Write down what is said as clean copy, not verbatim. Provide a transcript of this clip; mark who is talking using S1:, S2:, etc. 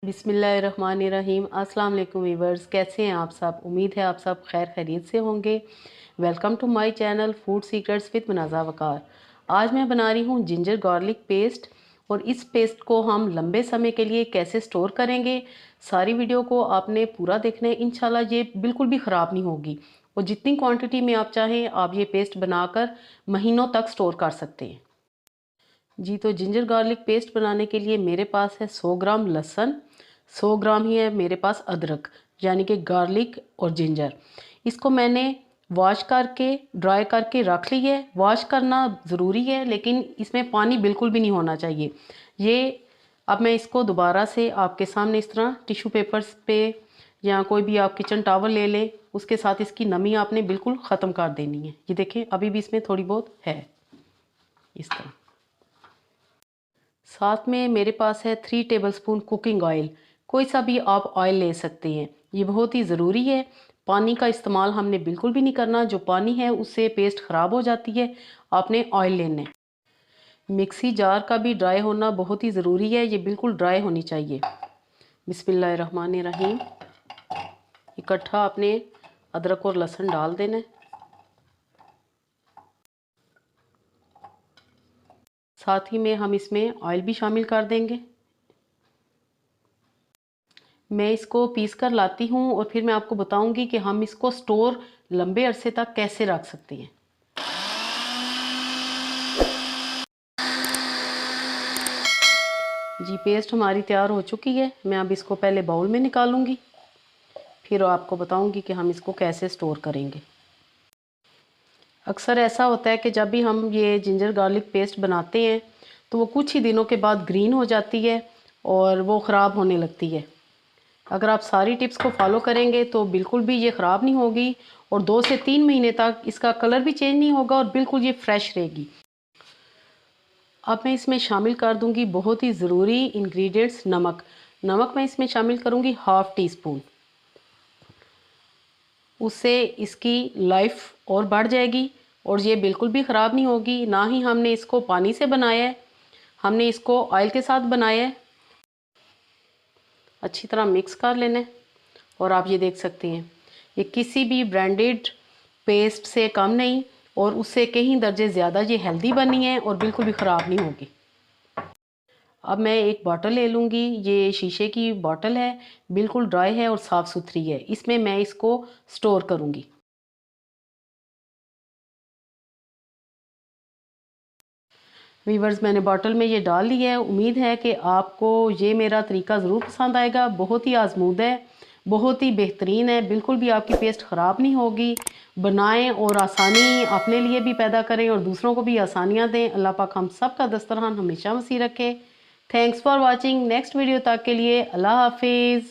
S1: बिस्मिल्लाहिर्रहमानिर्रहीम। अस्सलाम वालेकुम वीवर्स, कैसे हैं आप सब? उम्मीद है आप सब खैर खैरियत से होंगे। Welcome to my channel food secrets with Munaza Waqar. आज मैं बना रही हूँ जिंजर गार्लिक पेस्ट, और इस पेस्ट को हम लंबे समय के लिए कैसे स्टोर करेंगे, सारी वीडियो को आपने पूरा देखना है। इंशाल्लाह ये बिल्कुल भी ख़राब नहीं होगी, और जितनी क्वान्टिटी में आप चाहें आप ये पेस्ट बनाकर महीनों तक स्टोर कर सकते हैं। जी, तो जिंजर गार्लिक पेस्ट बनाने के लिए मेरे पास है 100 ग्राम लहसुन, 100 ग्राम ही है मेरे पास अदरक, यानी कि गार्लिक और जिंजर। इसको मैंने वॉश करके ड्राई करके रख ली है। वॉश करना ज़रूरी है, लेकिन इसमें पानी बिल्कुल भी नहीं होना चाहिए। ये अब मैं इसको दोबारा से आपके सामने इस तरह टिश्यू पेपर्स पे या कोई भी आप किचन टॉवल ले लें, उसके साथ इसकी नमी आपने बिल्कुल ख़त्म कर देनी है। ये देखें, अभी भी इसमें थोड़ी बहुत है इस तरह। साथ में मेरे पास है 3 टेबलस्पून कुकिंग ऑयल। कोई सा भी आप ऑयल ले सकते हैं, ये बहुत ही ज़रूरी है। पानी का इस्तेमाल हमने बिल्कुल भी नहीं करना, जो पानी है उससे पेस्ट ख़राब हो जाती है। आपने ऑयल लेना है। मिक्सी जार का भी ड्राई होना बहुत ही ज़रूरी है, ये बिल्कुल ड्राई होनी चाहिए। बिस्मिल्लाहिर्रहमानिर्रहीम। इकट्ठा आपने अदरक और लहसुन डाल देना है। साथ ही में हम इसमें ऑयल भी शामिल कर देंगे। मैं इसको पीस कर लाती हूँ और फिर मैं आपको बताऊंगी कि हम इसको स्टोर लंबे अरसे तक कैसे रख सकते हैं। जी, पेस्ट हमारी तैयार हो चुकी है। मैं अब इसको पहले बाउल में निकालूंगी, फिर आपको बताऊंगी कि हम इसको कैसे स्टोर करेंगे। अक्सर ऐसा होता है कि जब भी हम ये जिंजर गार्लिक पेस्ट बनाते हैं तो वो कुछ ही दिनों के बाद ग्रीन हो जाती है और वो ख़राब होने लगती है। अगर आप सारी टिप्स को फॉलो करेंगे तो बिल्कुल भी ये ख़राब नहीं होगी, और 2 से 3 महीने तक इसका कलर भी चेंज नहीं होगा और बिल्कुल ये फ्रेश रहेगी। अब मैं इसमें शामिल कर दूंगी बहुत ही ज़रूरी इंग्रेडिएंट्स, नमक। नमक मैं इसमें शामिल करूंगी 1/2 टीस्पून। उससे इसकी लाइफ और बढ़ जाएगी और ये बिल्कुल भी ख़राब नहीं होगी। ना ही हमने इसको पानी से बनाया है, हमने इसको ऑयल के साथ बनाया है। अच्छी तरह मिक्स कर लेना है। और आप ये देख सकते हैं, ये किसी भी ब्रांडेड पेस्ट से कम नहीं, और उससे कहीं दर्जे ज़्यादा ये हेल्दी बनी है और बिल्कुल भी ख़राब नहीं होगी। अब मैं एक बॉटल ले लूँगी। ये शीशे की बॉटल है, बिल्कुल ड्राई है और साफ़ सुथरी है। इसमें मैं इसको स्टोर करूँगी। वीवर्स, मैंने बॉटल में ये डाल लिया है। उम्मीद है कि आपको ये मेरा तरीका ज़रूर पसंद आएगा। बहुत ही आजमूद है, बहुत ही बेहतरीन है, बिल्कुल भी आपकी पेस्ट ख़राब नहीं होगी। बनाएं और आसानी अपने लिए भी पैदा करें और दूसरों को भी आसानियाँ दें। अल्लाह पाक हम सब का दस्तरखान हमेशा वसी रखे। Thanks for watching. Next video तक के लिए अल्लाह हाफिज़।